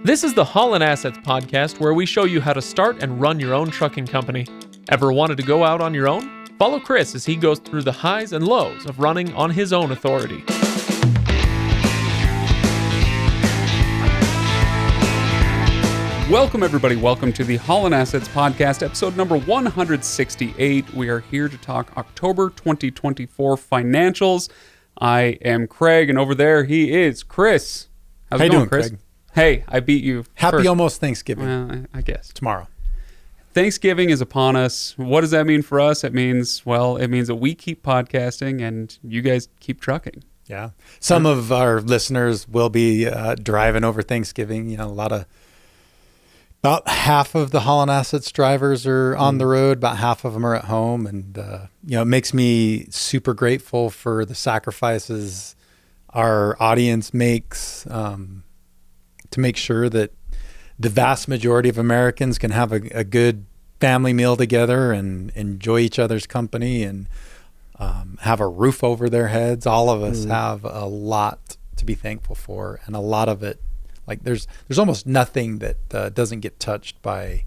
This is the Haulin Assets podcast, where we show you how to start and run your own trucking company. Ever wanted to go out on your own? Follow Chris as he goes through the highs and lows of running on his own authority. Welcome, everybody. Welcome to the Haulin Assets podcast, episode number 168. We are here to talk October 2024 financials. I am Craig, and over there he is Chris. How's it going, Chris? Craig? Hey, I beat you. Happy first. almost Thanksgiving. Well, I guess. Tomorrow. Thanksgiving is upon us. What does that mean for us? It means that we keep podcasting and you guys keep trucking. Yeah. Some of our listeners will be driving over Thanksgiving. You know, about half of the Haulin Assets drivers are on the road. About half of them are at home. And, it makes me super grateful for the sacrifices our audience makes to make sure that the vast majority of Americans can have a good family meal together and enjoy each other's company and have a roof over their heads. All of us have a lot to be thankful for, and a lot of it, like there's almost nothing that doesn't get touched by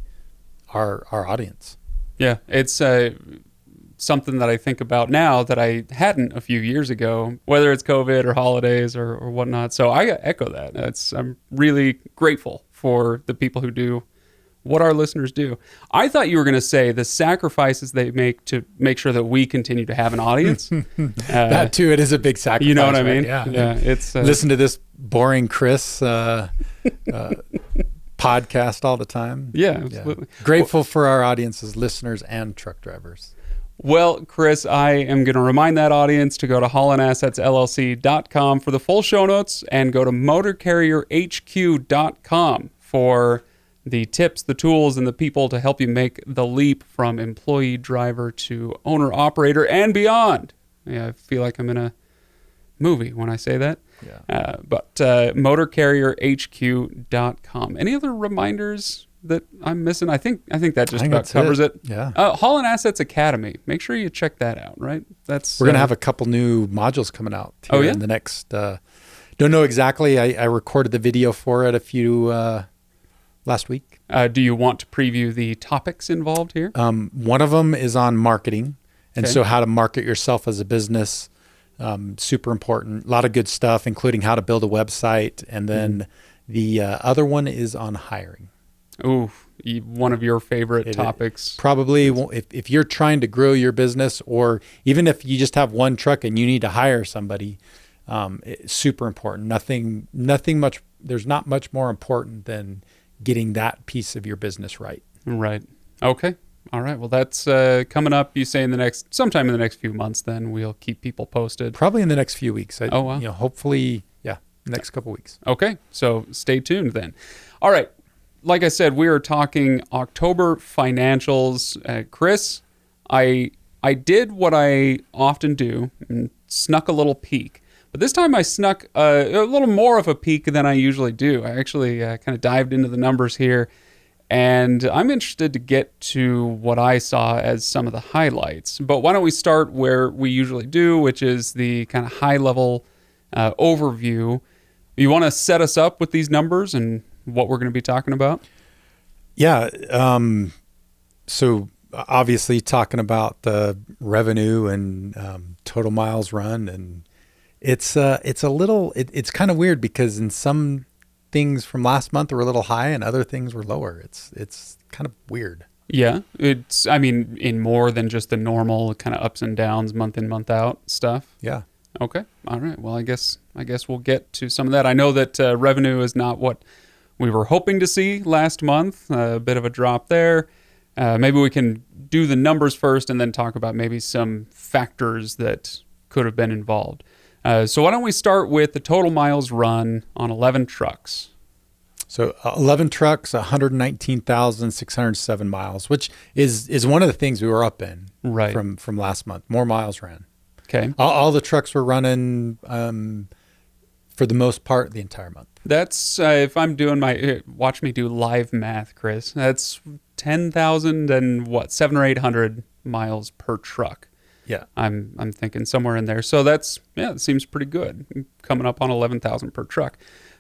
our audience. Yeah, it's something that I think about now that I hadn't a few years ago, whether it's COVID or holidays or whatnot. So I echo that. I'm really grateful for the people who do what our listeners do. I thought you were going to say the sacrifices they make to make sure that we continue to have an audience. That too, it is a big sacrifice. You know what I mean? Right? Yeah. It's listen to this boring Chris podcast all the time. Yeah, absolutely. Grateful for our audience as listeners and truck drivers. Well, Chris, I am going to remind that audience to go to HaulinAssetsLLC.com for the full show notes and go to MotorCarrierHQ.com for the tips, the tools, and the people to help you make the leap from employee driver to owner-operator and beyond. Yeah, I feel like I'm in a movie when I say that. Yeah. But MotorCarrierHQ.com. Any other reminders that I'm missing? I think that just about covers it. Yeah. Haulin Assets Academy. Make sure you check that out, right? We're going to have a couple new modules coming out here in the next, don't know exactly. I recorded the video for it last week. Do you want to preview the topics involved here? One of them is on marketing. And so how to market yourself as a business. Super important. A lot of good stuff, including how to build a website. And then the other one is on hiring. Ooh, one of your favorite topics. Probably if you're trying to grow your business, or even if you just have one truck and you need to hire somebody, it's super important. Nothing much. There's not much more important than getting that piece of your business right. Right. Okay. All right. Well, that's coming up. You say sometime in the next few months. Then we'll keep people posted. Probably in the next few weeks. Wow. Hopefully, the next couple weeks. Okay. So stay tuned then. All right. Like I said, we are talking October financials. Chris, I did what I often do and snuck a little peek. But this time I snuck a little more of a peek than I usually do. I actually kind of dived into the numbers here. And I'm interested to get to what I saw as some of the highlights. But why don't we start where we usually do, which is the kind of high-level overview. You want to set us up with these numbers and what we're going to be talking about? Yeah. So obviously talking about the revenue and total miles run, and it's kind of weird because in some things from last month were a little high and other things were lower. It's kind of weird. Yeah. In more than just the normal kind of ups and downs, month in, month out stuff. Yeah. Okay. All right. Well, I guess we'll get to some of that. I know that revenue is not what we were hoping to see last month, a bit of a drop there. Maybe we can do the numbers first and then talk about maybe some factors that could have been involved. So why don't we start with the total miles run on 11 trucks? So 11 trucks, 119,607 miles, which is one of the things we were up in from last month. More miles ran. Okay. All the trucks were running for the most part the entire month. That's if I'm doing watch me do live math, Chris. That's 10,000 and 700 or 800 miles per truck. Yeah. I'm thinking somewhere in there. So it seems pretty good. Coming up on 11,000 per truck.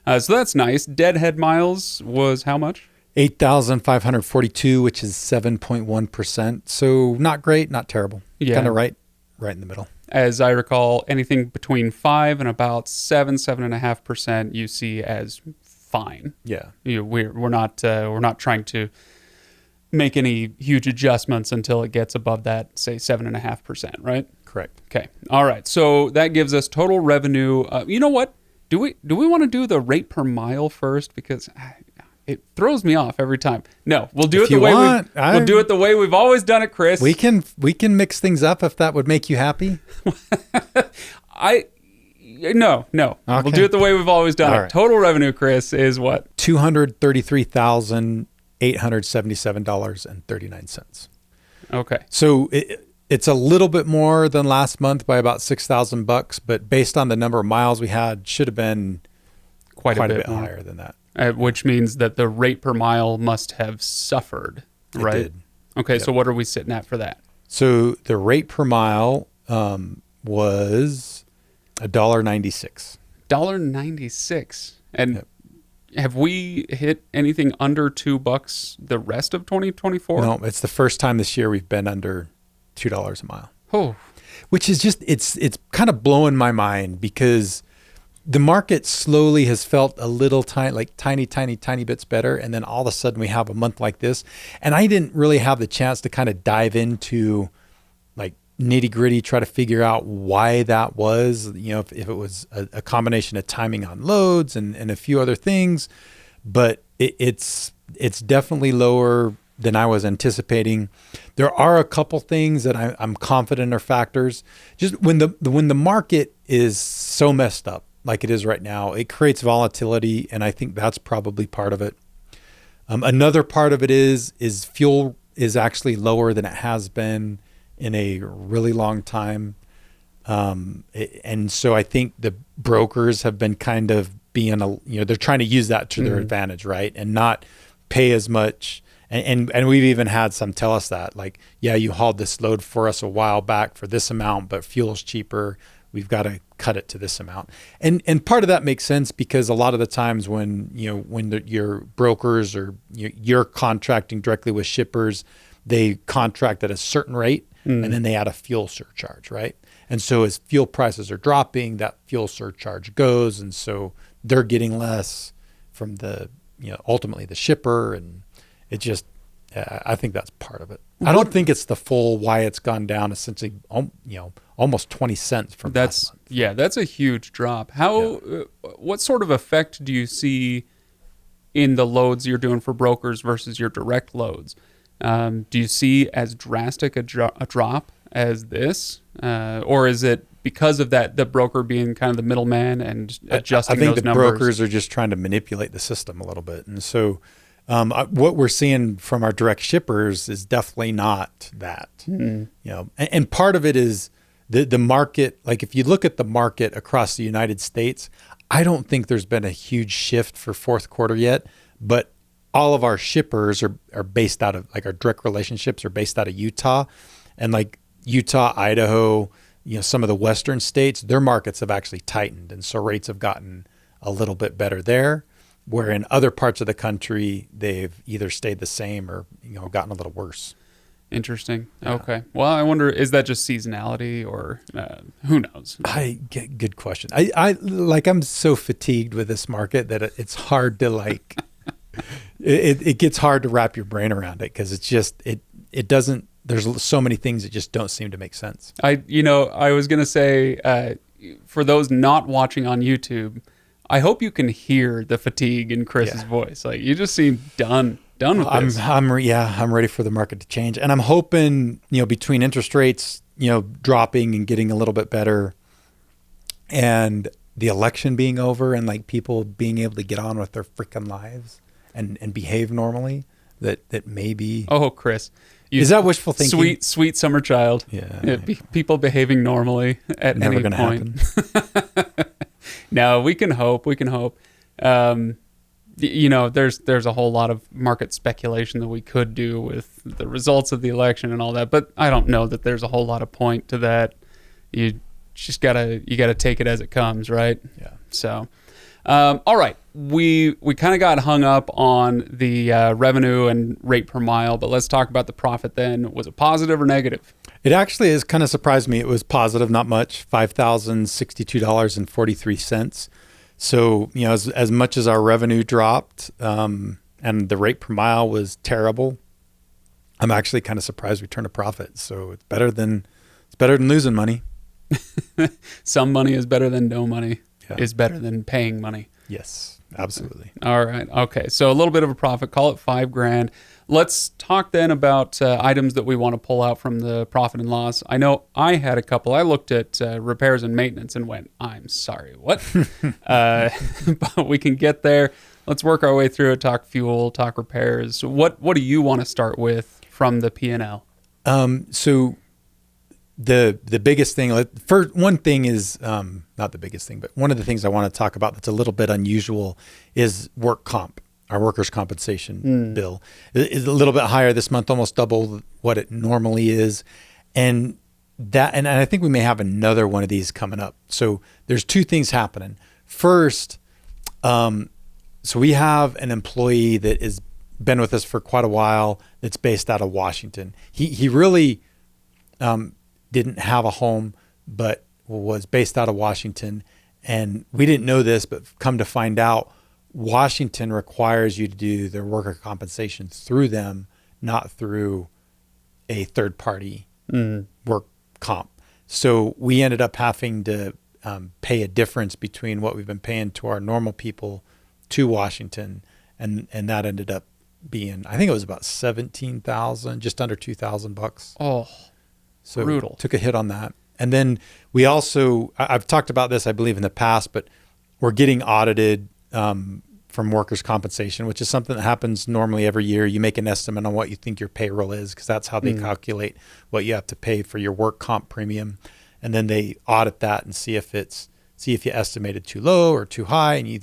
So that's nice. Deadhead miles was how much? 8,542, which is 7.1%. So not great, not terrible. Yeah. Kind of right in the middle. As I recall, anything between 5 and about 7.5% you see as fine. Yeah. We're not trying to make any huge adjustments until it gets above that, say 7.5%, right? Correct. Okay. All right. So that gives us total revenue. You know what? Do we want to do the rate per mile first? Because it throws me off every time. No, we'll do it the way we'll do it the way we've always done it, Chris. We can mix things up if that would make you happy. No. Okay. We'll do it the way we've always done it. Right. Total revenue, Chris, is what? $233,877.39. Okay. So it's a little bit more than last month by about $6,000, but based on the number of miles we had, should have been quite a bit more. higher than that. Which means that the rate per mile must have suffered, right? It did. Okay, Yep. so what are we sitting at for that? So the rate per mile was $1.96. $1.96. And Yep. have we hit anything under $2 the rest of 2024? No, it's the first time this year we've been under $2 a mile. Oh, Which is just it's kind of blowing my mind because the market slowly has felt a little tiny bits better, and then all of a sudden we have a month like this, and I didn't really have the chance to kind of dive into like nitty gritty, try to figure out why that was, if it was a combination of timing on loads and a few other things, but it's definitely lower than I was anticipating. There are a couple things that I'm confident are factors. Just when the market is so messed up like it is right now, it creates volatility, and I think that's probably part of it. Another part of it is fuel is actually lower than it has been in a really long time. And so I think the brokers have been kind of being, they're trying to use that to their advantage, right? And not pay as much. And we've even had some tell us that, like, yeah, you hauled this load for us a while back for this amount, but fuel's cheaper. We've got to cut it to this amount. And part of that makes sense because a lot of the times when your brokers or you're contracting directly with shippers, they contract at a certain rate and then they add a fuel surcharge, right? And so as fuel prices are dropping, that fuel surcharge goes, and so they're getting less from the ultimately the shipper, and it just I think that's part of it. I don't think it's the full why it's gone down essentially almost 20 cents from last month. Yeah, that's a huge drop. What sort of effect do you see in the loads you're doing for brokers versus your direct loads? Do you see as drastic a drop as this, or is it because of that the broker being kind of the middleman and adjusting those numbers? I think the brokers are just trying to manipulate the system a little bit, and so what we're seeing from our direct shippers is definitely not that. And part of it is the market. Like if you look at the market across the United States, I don't think there's been a huge shift for fourth quarter yet, but all of our shippers are based out of, like, our direct relationships are based out of Utah, and like Utah, Idaho, some of the western states, their markets have actually tightened, and so rates have gotten a little bit better there, where in other parts of the country they've either stayed the same or gotten a little worse. Interesting. Yeah. Okay. Well, I wonder, is that just seasonality or who knows? Good question. I'm so fatigued with this market that it's hard to it gets hard to wrap your brain around it, because it's just it doesn't. There's so many things that just don't seem to make sense. I was gonna say, for those not watching on YouTube, I hope you can hear the fatigue in Chris's voice. Like, you just seem done with this. I'm ready for the market to change, and I'm hoping between interest rates dropping and getting a little bit better, and the election being over, and like people being able to get on with their freaking lives and behave normally, that maybe. Oh, Chris. Is that wishful thinking? Sweet summer child. Yeah. People behaving normally at Never any gonna point. happen. No, we can hope. There's a whole lot of market speculation that we could do with the results of the election and all that, but I don't know that there's a whole lot of point to that. You just gotta take it as it comes, right? Yeah. So, All right. We kind of got hung up on the revenue and rate per mile, but let's talk about the profit then. Was it positive or negative? It actually has kind of surprised me. It was positive, not much, $5,062.43. So, as much as our revenue dropped and the rate per mile was terrible, I'm actually kind of surprised we turned a profit. So it's better than losing money. Some money is better than no money. Yeah. Is better than paying money. Yes, absolutely. All right. Okay. So a little bit of a profit, call it $5,000. Let's talk then about items that we want to pull out from the profit and loss. I know I had a couple. I looked at repairs and maintenance and went, I'm sorry, what? But we can get there. Let's work our way through it, talk fuel, talk repairs. What do you want to start with from the P&L? So the biggest thing, first, one thing is, not the biggest thing, but one of the things I want to talk about that's a little bit unusual is work comp. Our workers' compensation bill is a little bit higher this month, almost double what it normally is. And I think we may have another one of these coming up. So there's two things happening. First, so we have an employee that has been with us for quite a while that's based out of Washington. He really didn't have a home, but was based out of Washington. And we didn't know this, but come to find out, Washington requires you to do their worker compensation through them, not through a third party work comp. So we ended up having to pay a difference between what we've been paying to our normal people to Washington. And that ended up being, I think it was about 17,000, just under $2,000. Oh, so brutal. Took a hit on that. And then we also, I've talked about this, I believe, in the past, but we're getting audited from workers' compensation, which is something that happens normally every year. You make an estimate on what you think your payroll is, because that's how they calculate what you have to pay for your work comp premium. And then they audit that and see if you estimated too low or too high, and you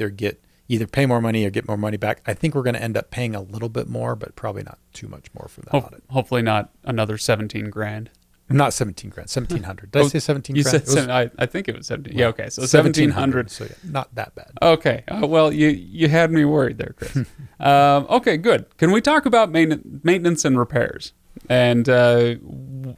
either pay more money or get more money back. I think we're going to end up paying a little bit more, but probably not too much more for that audit. Hopefully not another 17 grand. Not 17 grand, 1,700. Did I say 17 you grand? Said I think it was 17. Yeah, okay. So 1,700. So yeah, not that bad. Okay. Well, you had me worried there, Chris. Okay, good. Can we talk about maintenance and repairs? And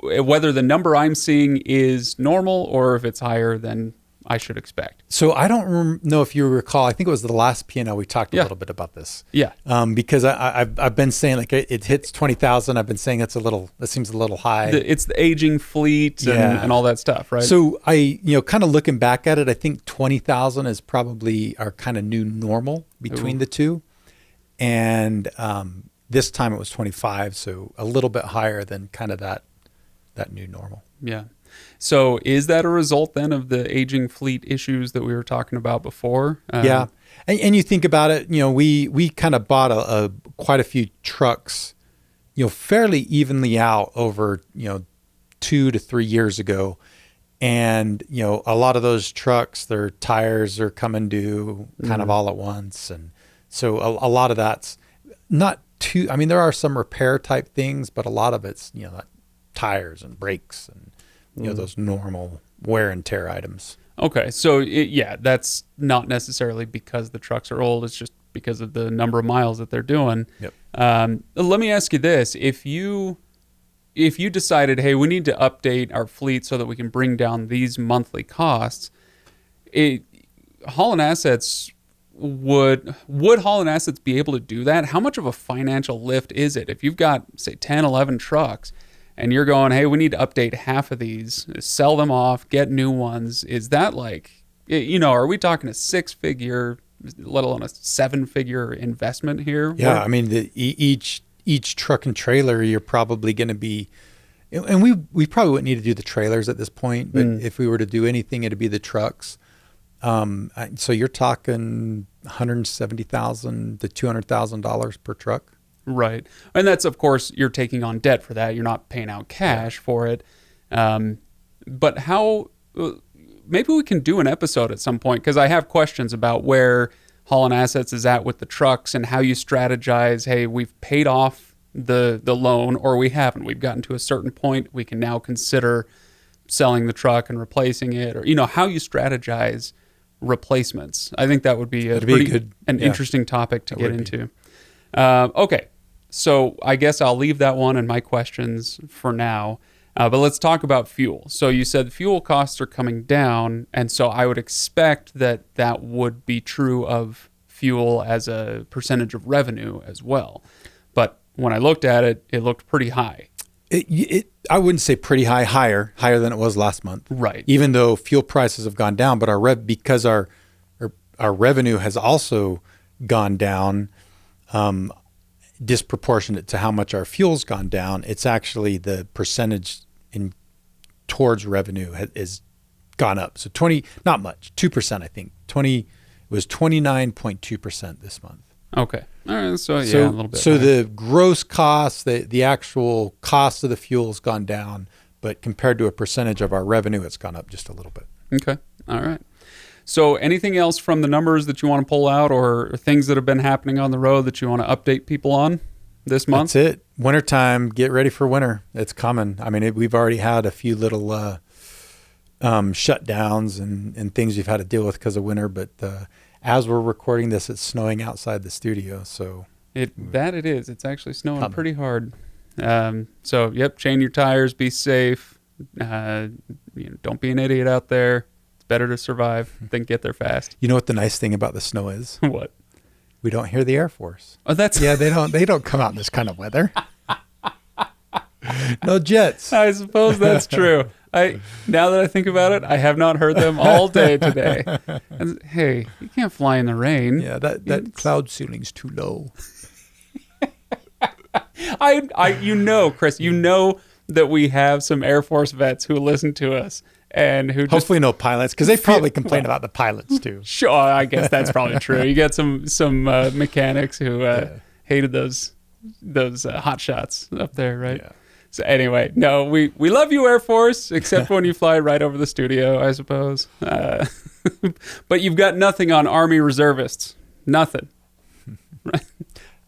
whether the number I'm seeing is normal or if it's higher than I should expect. So I don't know if you recall, I think it was the last P&L we talked a little bit about this. Yeah. Because I've been saying like it hits 20,000. I've been saying that seems a little high. It's the aging fleet and all that stuff, right? So I, kind of looking back at it, I think 20,000 is probably our kind of new normal between the two. And this time it was 25. So a little bit higher than kind of that new normal. Yeah. So is that a result then of the aging fleet issues that we were talking about before? Yeah. And you think about it, we kind of bought quite a few trucks, fairly evenly out over, 2 to 3 years ago. And, a lot of those trucks, their tires are coming due kind of all at once. And so a lot of that's not too, I mean, there are some repair type things, but a lot of it's, like tires and brakes and, those normal wear and tear items. Okay. So that's not necessarily because the trucks are old. It's just because of the number of miles that they're doing. Yep. Let me ask you this. If you decided, hey, we need to update our fleet so that we can bring down these monthly costs, Haulin Assets would Haulin Assets be able to do that? How much of a financial lift is it? If you've got, say, 10, 11 trucks, and you're going, hey, we need to update half of these, sell them off, get new ones. Is that like, are we talking a 6-figure, let alone a 7-figure investment here? Yeah, I mean, each truck and trailer, you're probably going to be, and we probably wouldn't need to do the trailers at this point, but if we were to do anything, it'd be the trucks. So you're talking $170,000 to $200,000 per truck. Right. And that's, of course, you're taking on debt for that. You're not paying out cash for it. But how, maybe we can do an episode at some point, because I have questions about where Haulin Assets is at with the trucks and how you strategize. Hey, we've paid off the loan, or we haven't. We've gotten to a certain point. We can now consider selling the truck and replacing it, or, how you strategize replacements. I think that would be an interesting topic to get into. Okay, so I guess I'll leave that one and my questions for now. But let's talk about fuel. So you said fuel costs are coming down, and so I would expect that would be true of fuel as a percentage of revenue as well. But when I looked at it, it looked pretty high. I wouldn't say pretty high, higher than it was last month. Right. Even though fuel prices have gone down, but because our revenue has also gone down, disproportionate to how much our fuel's gone down, it's actually the percentage towards revenue has gone up. So 20, not much, 2%, I think. It was 29.2% this month. Okay. All right. So a little bit. So the gross cost, the actual cost of the fuel has gone down, but compared to a percentage of our revenue, it's gone up just a little bit. Okay. All right. So anything else from the numbers that you want to pull out, or things that have been happening on the road that you want to update people on this month? That's it. Wintertime. Get ready for winter. It's coming. I mean, we've already had a few little shutdowns and things we've had to deal with because of winter, but as we're recording this, it's snowing outside the studio. So it is. It's actually snowing pretty hard. So chain your tires, be safe. Don't be an idiot out there. It's better to survive than get there fast. You know what the nice thing about the snow is? What? We don't hear the Air Force. Oh, that's they don't come out in this kind of weather. No jets. I suppose that's true. Now that I think about it, I have not heard them all day today. And, hey, you can't fly in the rain. Yeah, that cloud ceiling's too low. Chris, that we have some Air Force vets who listen to us and who hopefully no pilots, because they probably complain about the pilots too. Sure, I guess that's probably true. You got some mechanics who hated those hot shots up there, right? Yeah. So anyway, no, we love you, Air Force, except when you fly right over the studio, I suppose. But you've got nothing on Army reservists. Nothing. Right?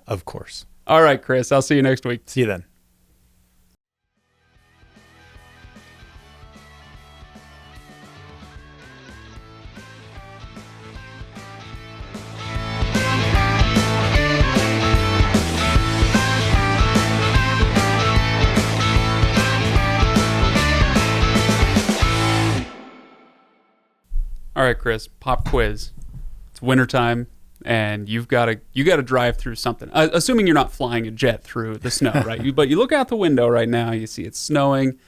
Of course. All right, Chris, I'll see you next week. See you then. All right, Chris, pop quiz. It's wintertime, and you got to drive through something. Assuming you're not flying a jet through the snow, right? But you look out the window right now, you see it's snowing.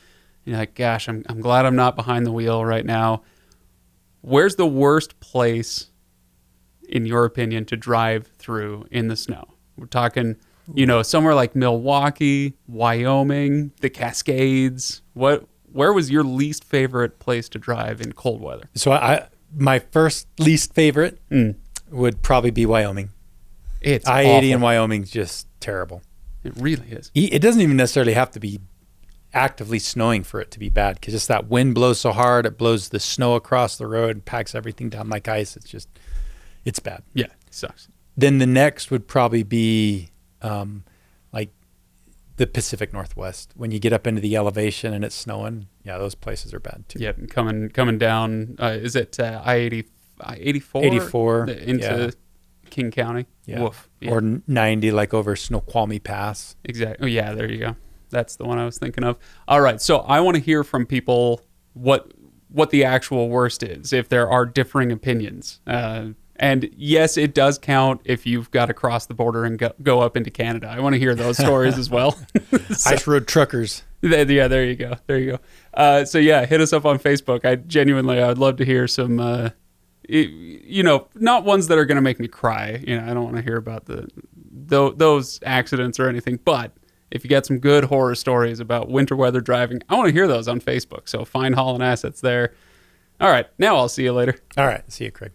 You're like, gosh, I'm glad I'm not behind the wheel right now. Where's the worst place, in your opinion, to drive through in the snow? We're talking, somewhere like Milwaukee, Wyoming, the Cascades. Where was your least favorite place to drive in cold weather? So my first least favorite would probably be Wyoming. It's I-80 awful. in Wyoming's just terrible. It really is. It doesn't even necessarily have to be actively snowing for it to be bad, because just that wind blows so hard, it blows the snow across the road and packs everything down like ice. It's bad. Yeah, it sucks. Then the next would probably be like the Pacific Northwest. When you get up into the elevation and it's snowing, yeah, those places are bad too. Yeah, coming down. Is it I-84? 84 into King County. Yeah. Woof. Yeah. Or 90, like over Snoqualmie Pass. Exactly. Oh, yeah, there you go. That's the one I was thinking of. All right, so I want to hear from people what the actual worst is, if there are differing opinions. And yes, it does count if you've got to cross the border and go up into Canada. I want to hear those stories as well. Ice road truckers. Yeah, there you go. So yeah, hit us up on Facebook. I'd love to hear some, not ones that are going to make me cry. I don't want to hear about those accidents or anything. But if you got some good horror stories about winter weather driving, I want to hear those on Facebook. So find Haulin Assets there. All right, now I'll see you later. All right, see you, Craig.